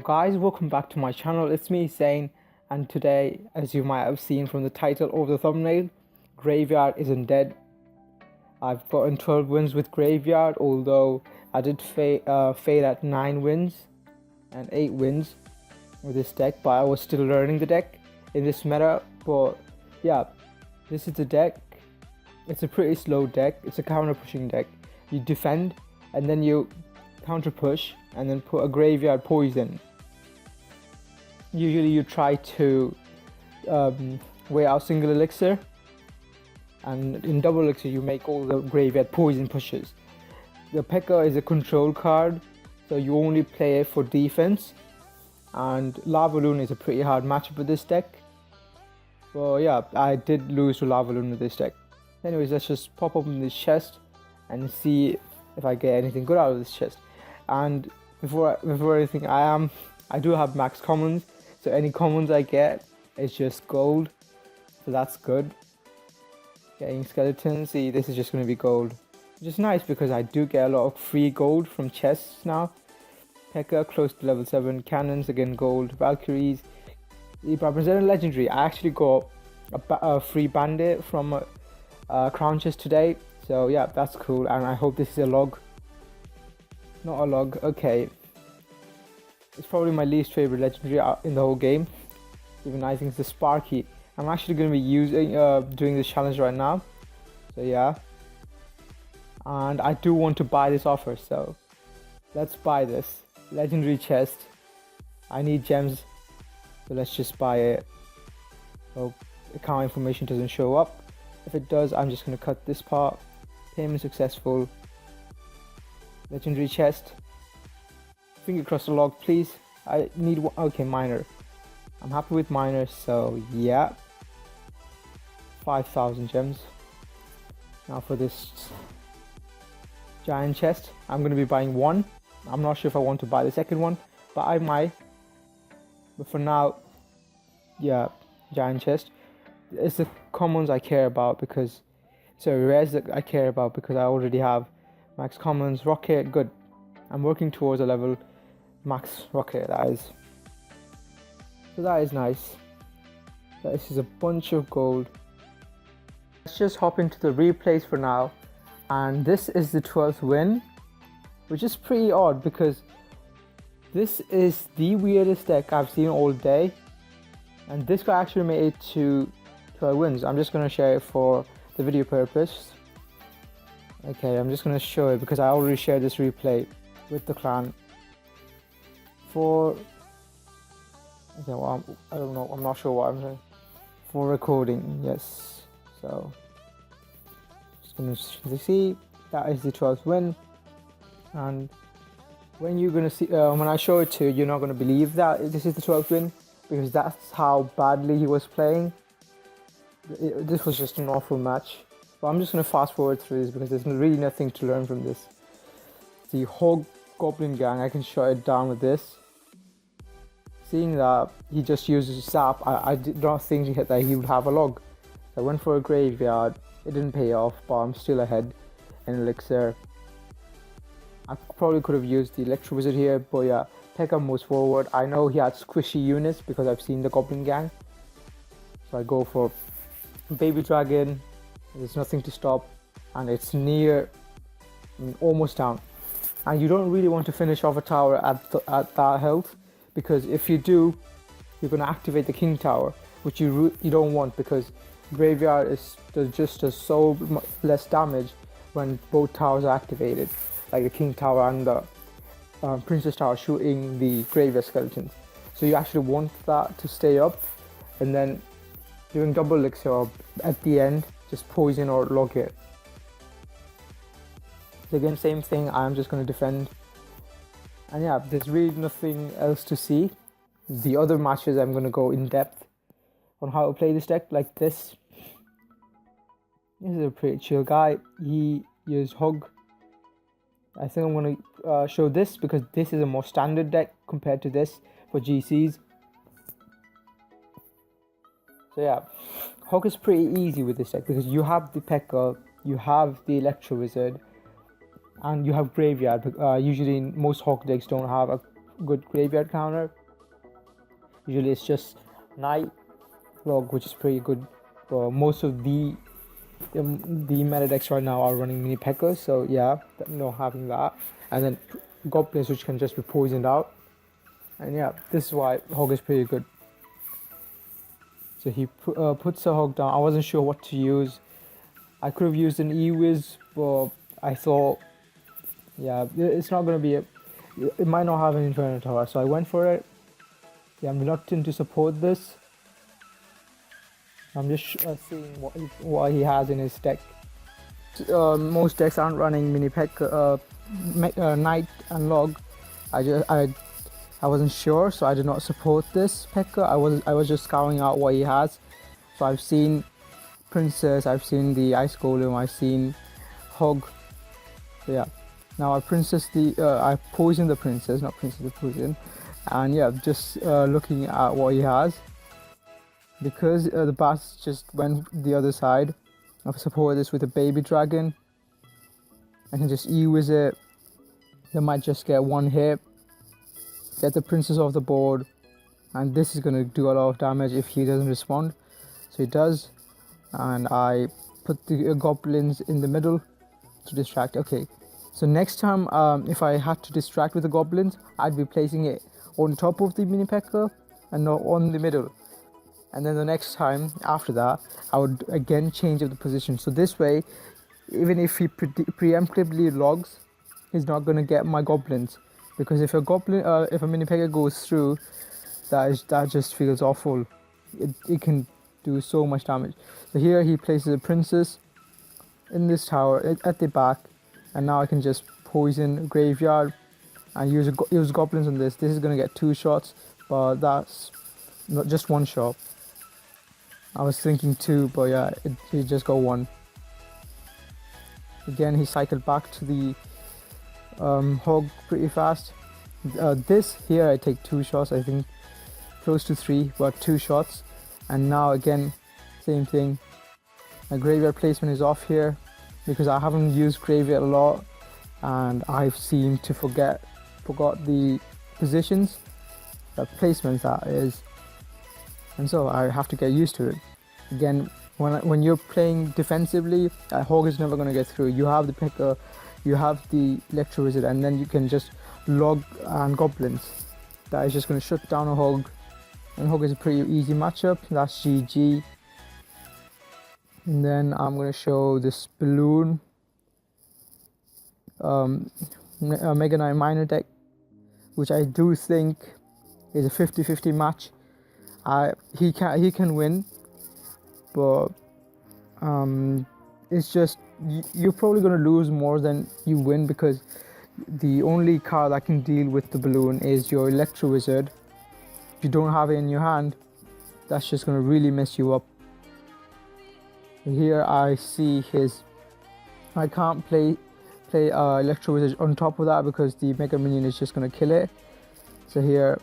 Guys, welcome back to my channel. It's me, Zane, and today, as you might have seen from the title or the thumbnail, Graveyard isn't dead. I've gotten 12 wins with Graveyard, although I did fail at 9 wins and 8 wins with this deck, but I was still learning the deck in this meta. But yeah, this is the deck. It's a pretty slow deck. It's a counter pushing deck. You defend and then you counter push and then put a Graveyard Poison. Usually you try to weigh out single elixir, and in double elixir you make all the Graveyard Poison pushes. The Pekka is a control card, so you only play it for defense, and Lava Loon is a pretty hard matchup with this deck. Well, yeah, I did lose to Lava Loon with this deck. Anyways, let's just pop open this chest and see if I get anything good out of this chest. And before anything, I do have max commons, so any commons I get is just gold, so that's good. Getting skeletons, see, this is just going to be gold, which is nice because I do get a lot of free gold from chests now. Pekka close to level 7, cannons again gold, Valkyries. If I present a legendary, I actually got a free bandit from a crown chest today, so yeah, that's cool. And I hope this is a log. Not a log, okay. It's probably my least favorite legendary in the whole game. Even I think it's the Sparky. I'm actually going to be using doing this challenge right now. So yeah. And I do want to buy this offer, so let's buy this. Legendary chest. I need gems, so let's just buy it. Hope account information doesn't show up. If it does, I'm just going to cut this part. Payment successful. Legendary chest. Finger crossed a log, please. I need one. Okay, minor. I'm happy with minor, so yeah. 5,000 gems. Now for this giant chest, I'm going to be buying one. I'm not sure if I want to buy the second one, but I might. But for now, yeah, giant chest. It's the commons I care about because, sorry, rares that I care about because I already have max commons. Rocket, good. I'm working towards a level max rocket, that is. So that is nice. This is a bunch of gold. Let's just hop into the replays for now. And this is the 12th win, which is pretty odd because this is the weirdest deck I've seen all day. And this guy actually made it to 12 wins. I'm just going to share it for the video purpose. Okay, I'm just going to show it because I already shared this replay with the clan. Okay, well, I don't know, I'm not sure what I'm saying. For recording, yes. So, just going to see, that is the 12th win. And when you're going to see, when I show it to you, you're not going to believe that this is the 12th win, because that's how badly he was playing. This was just an awful match. But I'm just going to fast forward through this because there's really nothing to learn from this. The whole Goblin gang, I can shut it down with this. Seeing that he just uses sap, I did not think that he would have a log. I went for a Graveyard, it didn't pay off, but I'm still ahead in elixir. I probably could have used the Electro Wizard here, but yeah, Pekka moves forward. I know he had squishy units because I've seen the Goblin gang. So I go for Baby Dragon, there's nothing to stop, and it's near, almost down. And you don't really want to finish off a tower at that health, because if you do, you're going to activate the King Tower, which you don't want, because Graveyard does so much less damage when both towers are activated, like the King Tower and the Princess Tower shooting the Graveyard Skeletons. So you actually want that to stay up, and then doing double elixir or at the end, just poison or log it. So again, same thing, I'm just going to defend. And yeah, there's really nothing else to see. The other matches I'm going to go in depth on how to play this deck, like this. This is a pretty chill guy. He used Hug. I think I'm going to show this because this is a more standard deck compared to this for GCs. So yeah, Hug is pretty easy with this deck because you have the Pekka, you have the Electro Wizard, and you have Graveyard. Usually most Hawk decks don't have a good graveyard counter. Usually it's just night log, which is pretty good. But most of the meta decks right now are running mini P.E.K.K.A, so yeah, not having that. And then goblins, which can just be poisoned out. And yeah, this is why Hog is pretty good. So he puts a Hog down. I wasn't sure what to use. I could have used an E-Wiz, but I thought, yeah, it's not going to be it might not have an Inferno Tower, so I went for it. Yeah, I'm reluctant to support this. I'm just seeing what he has in his deck. Most decks aren't running mini P.E.K.K.A, Night and Log. I wasn't sure, so I did not support this P.E.K.K.A. I was just scouring out what he has. So I've seen Princess, I've seen the Ice Golem, I've seen Hog. So yeah, now I poisoned the Princess, not Princess, the Poison. And yeah, just looking at what he has. Because the bats just went the other side, I've supported this with a baby dragon. I can just E-Wiz it. They might just get one hit, get the princess off the board, and this is going to do a lot of damage if he doesn't respond. So he does, and I put the goblins in the middle to distract. Okay, so next time if I had to distract with the goblins, I'd be placing it on top of the mini P.E.K.K.A and not on the middle. And then the next time after that, I would again change up the position. So this way, even if he preemptively logs, he's not going to get my goblins. Because if a mini P.E.K.K.A goes through, that just feels awful. It can do so much damage. So here he places a princess in this tower at the back, and now I can just poison graveyard and use goblins on this. This is going to get 2 shots, but that's not just 1 shot. I was thinking 2, but yeah, it just got 1. Again, he cycled back to the Hog pretty fast. This here I take 2 shots, I think close to 3, but 2 shots. And now again, same thing. My graveyard placement is off here because I haven't used graveyard a lot, and I've seemed to forgot the positions, the placements that is, and so I have to get used to it. Again, when you're playing defensively, Hog is never going to get through. You have the P.E.K.K.A, you have the Electro Wizard, and then you can just log and goblins. That is just going to shut down a Hog, and Hog is a pretty easy matchup. That's GG. And then I'm going to show this balloon Mega Knight minor deck, which I do think is a 50-50 match. He can win, but it's just you're probably going to lose more than you win, because the only card that can deal with the balloon is your Electro Wizard. If you don't have it in your hand, that's just going to really mess you up. Here I see I can't play Electro Wizard on top of that because the Mega Minion is just going to kill it. So here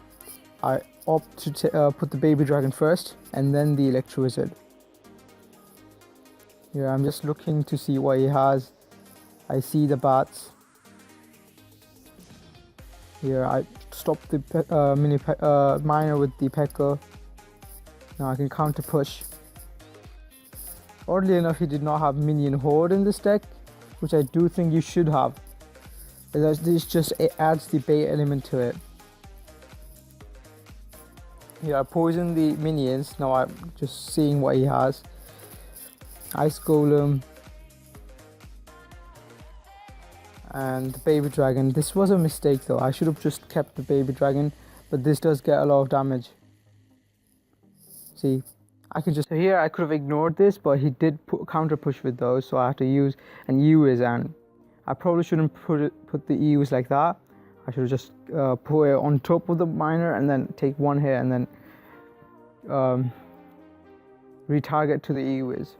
I opt to put the Baby Dragon first and then the Electro Wizard. Here I'm just looking to see what he has. I see the bats. Here I stop the miner with the P.E.K.K.A. Now I can counter push. Oddly enough, he did not have minion horde in this deck, which I do think you should have. It adds the bait element to it. Here I poison the minions. Now I'm just seeing what he has. Ice Golem and the Baby Dragon. This was a mistake though. I should have just kept the Baby Dragon, but this does get a lot of damage. See, so here I could have ignored this, but he did counter push with those, so I had to use an E-Wiz, and I probably shouldn't put the E-Wiz like that. I should have just put it on top of the miner and then take 1 hit and then retarget to the E-Wiz.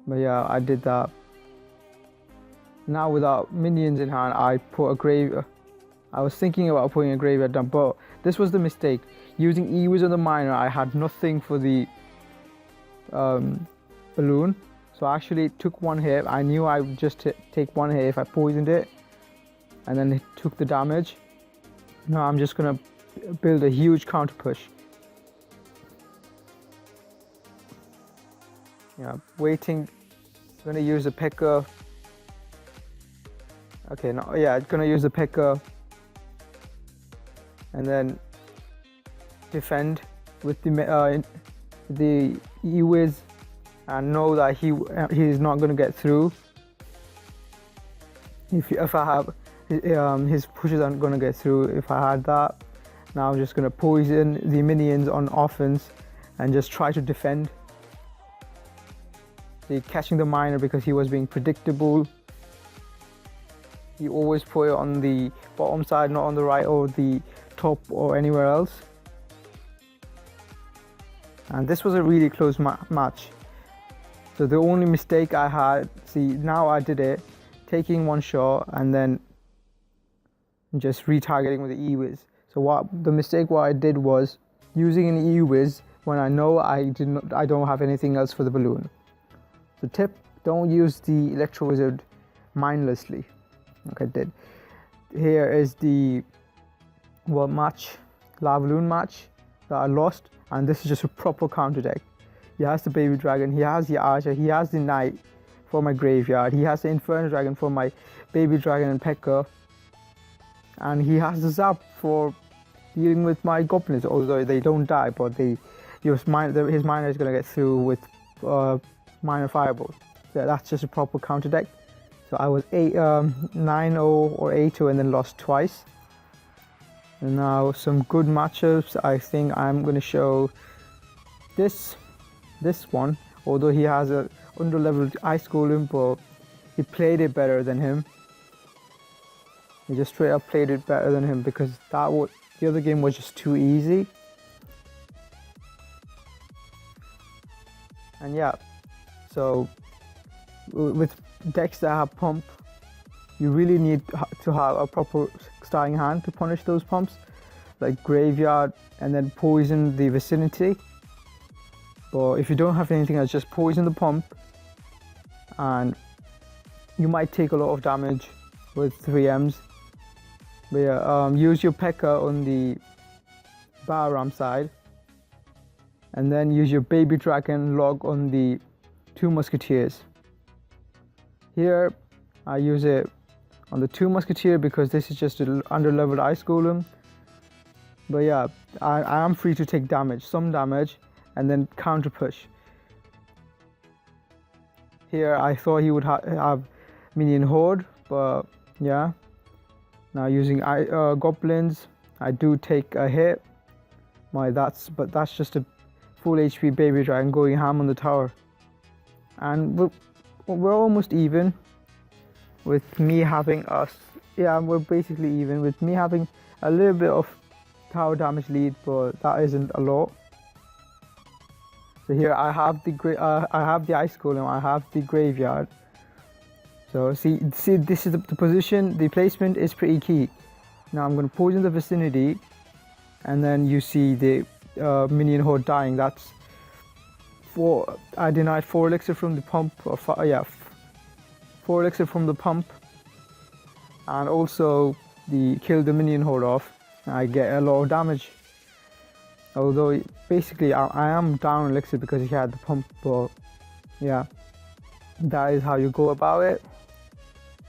But yeah, I did that. Now without minions in hand, I put a graveyard. I was thinking about putting a graveyard down, but this was the mistake. Using E-Wiz on the miner, I had nothing for the balloon, so I actually took 1 hit. I knew I would just take 1 hit if I poisoned it, and then it took the damage. Now I'm just gonna build a huge counter push. Yeah, waiting. Gonna use the Pekka. Okay, no, yeah, gonna use the Pekka, and then defend with the E-Wiz, and know that he's not gonna get through. If I have his pushes aren't gonna get through. If I had that, now I'm just gonna poison the minions on offense and just try to defend. See, catching the miner because he was being predictable. You always put it on the bottom side, not on the right or the top or anywhere else. And this was a really close match. So the only mistake I had, see, now I did it, taking one shot and then just retargeting with the E-Wiz. So the mistake I did was using an E-Wiz when I know I don't have anything else for the balloon. So tip, don't use the Electro Wizard mindlessly, like I did. Here is the match, Lava Balloon match that I lost, and this is just a proper counter deck. He has the Baby Dragon, he has the Archer, he has the Knight for my graveyard, he has the Inferno Dragon for my Baby Dragon and Pekka, and he has the Zap for dealing with my goblins, although they don't die, but his miner is going to get through with minor fireballs. So that's just a proper counter deck. So I was 9-0 or 8-2 and then lost twice. And now some good matchups. I think I'm going to show this one, although he has a under-leveled Ice Golem, but he played it better than him. He just straight up played it better than him because the other game was just too easy. And yeah, so with decks that have pump, you really need to have a proper starting hand to punish those pumps, like Graveyard and then poison the vicinity. But if you don't have anything else, just poison the pump and you might take a lot of damage with 3Ms. But yeah, use your Pekka on the Baram side and then use your Baby Dragon log on the 2 Musketeers. Here I use it on the 2 Musketeer because this is just an under-leveled Ice Golem. But yeah, I am free to take some damage, and then counter push. Here I thought he would have minion horde, but yeah. Now using goblins, I do take a hit. But that's just a full HP Baby Dragon going ham on the tower. And we're almost even with me having we're basically even with me having a little bit of tower damage lead, but that isn't a lot. So here I have the Ice Golem, I have the Graveyard. So see this is the position, the placement is pretty key. Now I'm going to poison the vicinity, and then you see the minion horde dying. That's I denied 4 elixir from the pump, 4 elixir from the pump, and also kill the minion horde off. I get a lot of damage. Although basically I am down elixir because he had the pump, but yeah, that is how you go about it.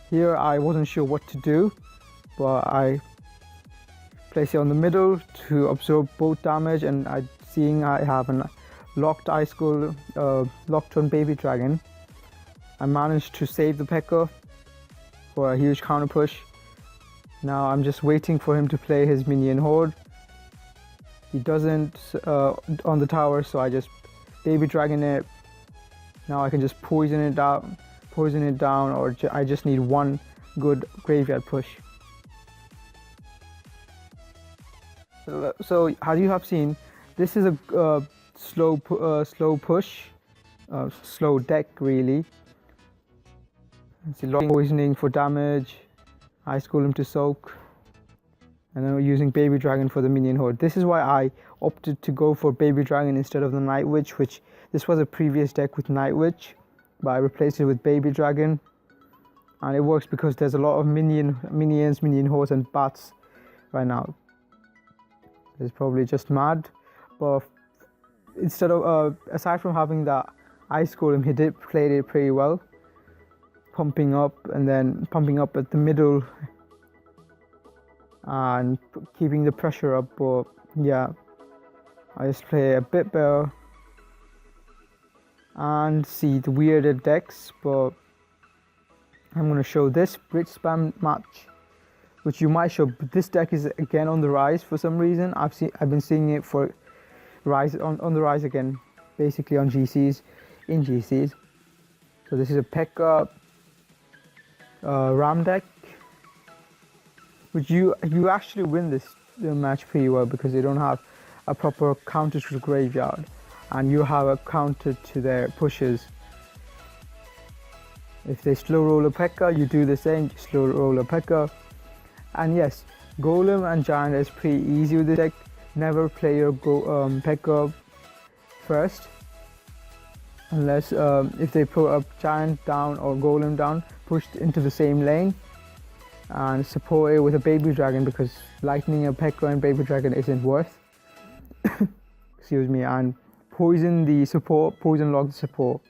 Here I wasn't sure what to do, but I place it on the middle to absorb both damage, and seeing I have a locked Ice Golem, locked on Baby Dragon, I managed to save the Pekka for a huge counter push. Now I'm just waiting for him to play his minion horde. He doesn't on the tower, so I just Baby Dragon it. Now I can just poison it down, or I just need one good graveyard push. So as you have seen, this is a slow push, slow deck really. It's a lot of poisoning for damage, Ice Golem to soak, and then we're using Baby Dragon for the minion horde. This is why I opted to go for Baby Dragon instead of the Night Witch, which this was a previous deck with Night Witch, but I replaced it with Baby Dragon, and it works because there's a lot of minions, minion hordes and bats right now. He's probably just mad. But instead of aside from having that ice golem, he did play it pretty well, pumping up and then pumping up at the middle and keeping the pressure up. But yeah, I just play a bit better and see the weirded decks. But I'm going to show this bridge spam match, which you might show. But this deck is again on the rise for some reason. I've been seeing it for rise on the rise again, basically on GCs, in GCs. So this is a Pekka Ram deck, which you actually win this match pretty well because they don't have a proper counter to the graveyard, and you have a counter to their pushes. If they slow roll a Pekka, you do the same, slow roll a Pekka. And yes, Golem and Giant is pretty easy with this deck. Never play your Pekka first, unless if they put a Giant down or Golem down, pushed into the same lane, and support it with a Baby Dragon, because lightning a Pekka and Baby Dragon isn't worth. Excuse me. And poison the support, poison log the support.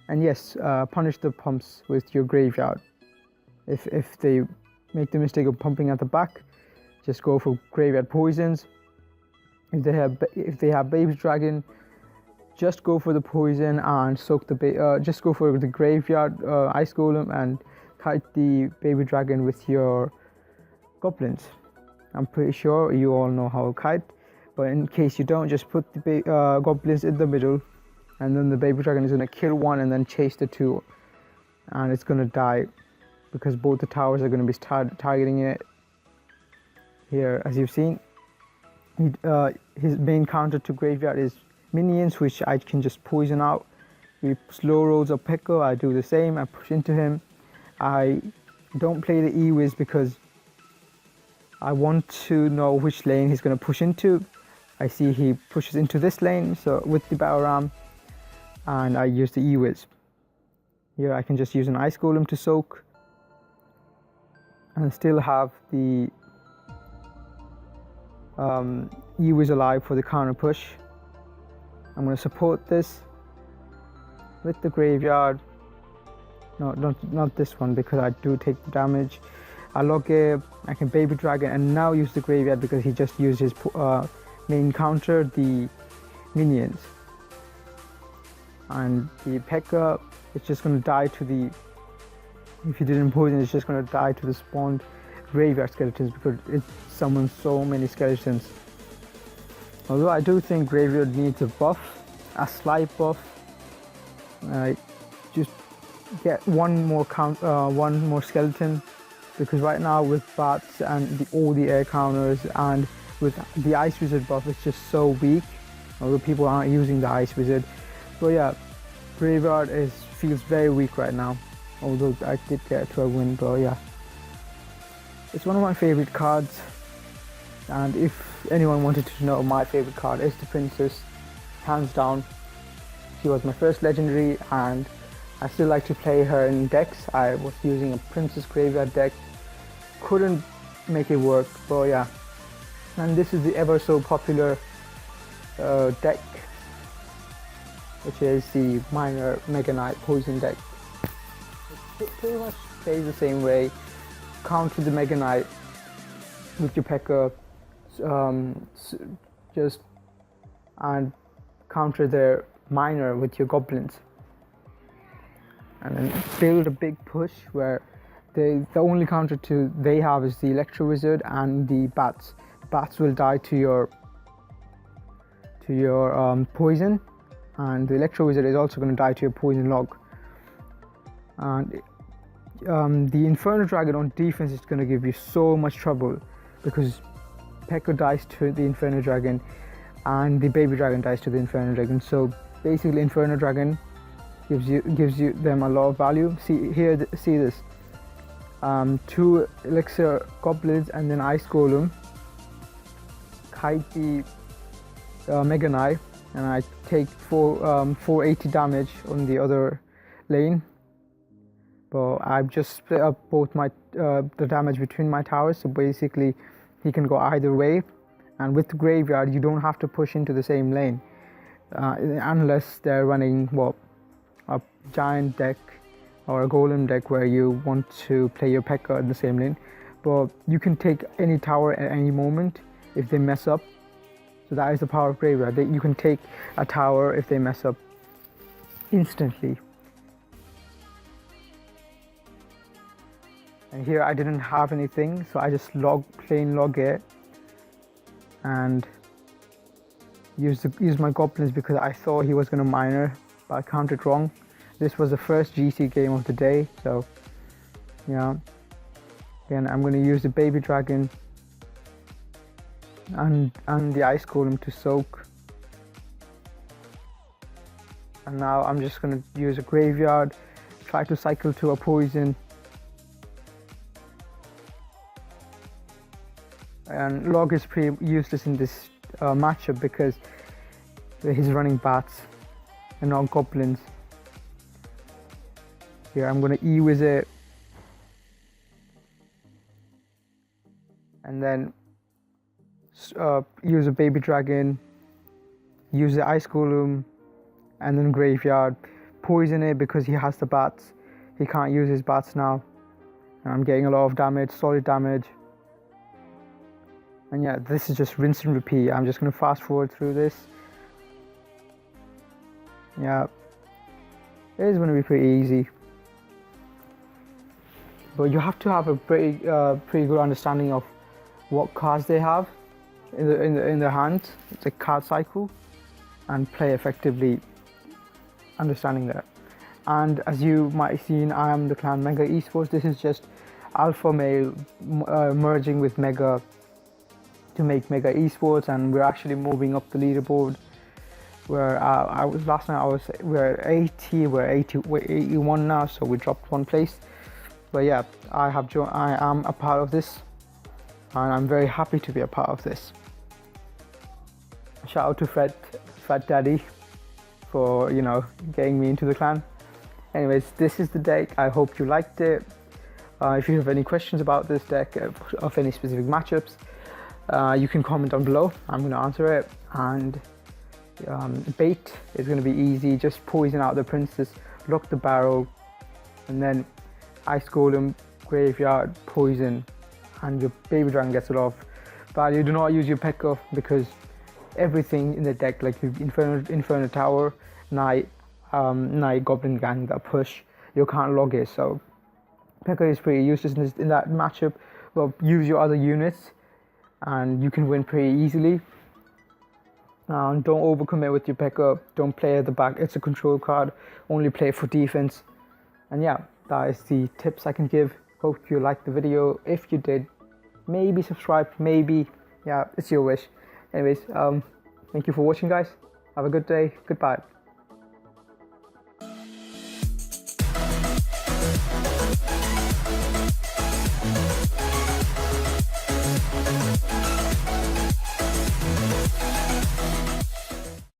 And yes, punish the pumps with your graveyard. If they make the mistake of pumping at the back, just go for graveyard poisons. If they have Baby Dragon, just go for the poison and soak the just go for the graveyard ice golem and kite the Baby Dragon with your goblins. I'm pretty sure you all know how to kite, but in case you don't, just put the goblins in the middle, and then the Baby Dragon is going to kill one and then chase the two, and it's going to die because both the towers are going to be targeting it. Here, as you've seen, his main counter to graveyard is minions, which I can just poison out. He slow rolls a Pekka, I do the same, I push into him. I don't play the E-Wiz because I want to know which lane he's going to push into. I see he pushes into this lane, so with the Battle Ram, and I use the E-Wiz. Here I can just use an Ice Golem to soak and still have the E-Wiz alive for the counter push. I'm going to support this with the graveyard. No, not this one, because I do take the damage. I log it, I can Baby Dragon and now use the graveyard because he just used his main counter, the minions. And the Pekka, it's just going to die to the, if you didn't poison, it's just going to die to the spawned graveyard skeletons because it summons so many skeletons. Although I do think graveyard needs a buff, a slight buff. Just get one more skeleton, because right now with bats and all the air counters and with the Ice Wizard buff, it's just so weak. Although people aren't using the Ice Wizard, but yeah, graveyard feels very weak right now. Although I did get to a win, but yeah, it's one of my favorite cards. And if anyone wanted to know, my favorite card is the Princess, hands down. She was my first legendary, and I still like to play her in decks. I was using a Princess Graveyard deck, couldn't make it work, but yeah. And this is the ever so popular deck, which is the minor Mega Knight Poison deck. It pretty much plays the same way. Counter the Mega Knight with your Pekka, and counter their minor with your goblins, and then build a big push where the only counter they have is the Electro Wizard and the bats. Bats will die to your poison, and the Electro Wizard is also going to die to your poison log. And the Inferno Dragon on defense is going to give you so much trouble because Pekka dies to the Inferno Dragon and the Baby Dragon dies to the Inferno Dragon. So basically Inferno Dragon gives you them a lot of value. See here, see this. 2 Elixir Goblins and then Ice Golem. Kite the Mega Knight, and I take 480 damage on the other lane. But I've just split up both my the damage between my towers, so basically he can go either way, And with the graveyard, you don't have to push into the same lane unless they're running a giant deck or a golem deck where you want to play your Pekka in the same lane. But you can take any tower at any moment if they mess up. So that is the power of graveyard. You can take a tower if they mess up instantly. And here I didn't have anything, so I just plain log it and use my goblins because I thought he was going to miner, but I counted wrong. This was the first GC game of the day, so yeah. Again, I'm going to use the baby dragon and the ice golem to soak. And now I'm just going to use a graveyard, try to cycle to a poison. And log is pretty useless in this matchup because he's running bats and not goblins. Here I'm going to E-Wizard and then use a baby dragon, use the ice golem, and then graveyard. Poison it because he has the bats. He can't use his bats now. And I'm getting a lot of damage, solid damage. And yeah, this is just rinse and repeat. I'm just going to fast forward through this. Yeah, it is going to be pretty easy. But you have to have a pretty good understanding of what cards they have in their hand. It's a card cycle, and play effectively, understanding that. And as you might have seen, I am the clan Mega Esports. This is just alpha male merging with Mega to make Mega Esports, and we're actually moving up the leaderboard. Where last night we're 80, we're 81 now, so we dropped one place. But yeah, I am a part of this, and I'm very happy to be a part of this. Shout out to Fat Daddy for getting me into the clan. Anyways, this is the deck. I hope you liked it. If you have any questions about this deck of any specific matchups, you can comment down below. I'm going to answer it. And bait is going to be easy. Just poison out the princess, lock the barrel, and then ice golem, graveyard, poison, and your baby dragon gets a lot of value. Do not use your Pekka because everything in the deck, like your Inferno Tower, Knight, Goblin Gang that push, you can't log it. So Pekka is pretty useless in that matchup. Well, use your other units and you can win pretty easily. Don't overcommit with your Pekka. Don't play at the back. It's a control card. Only play for defense. And yeah, that is the tips I can give. Hope you liked the video. If you did, maybe subscribe. Maybe, yeah, it's your wish. Anyways, thank you for watching, guys. Have a good day. Goodbye.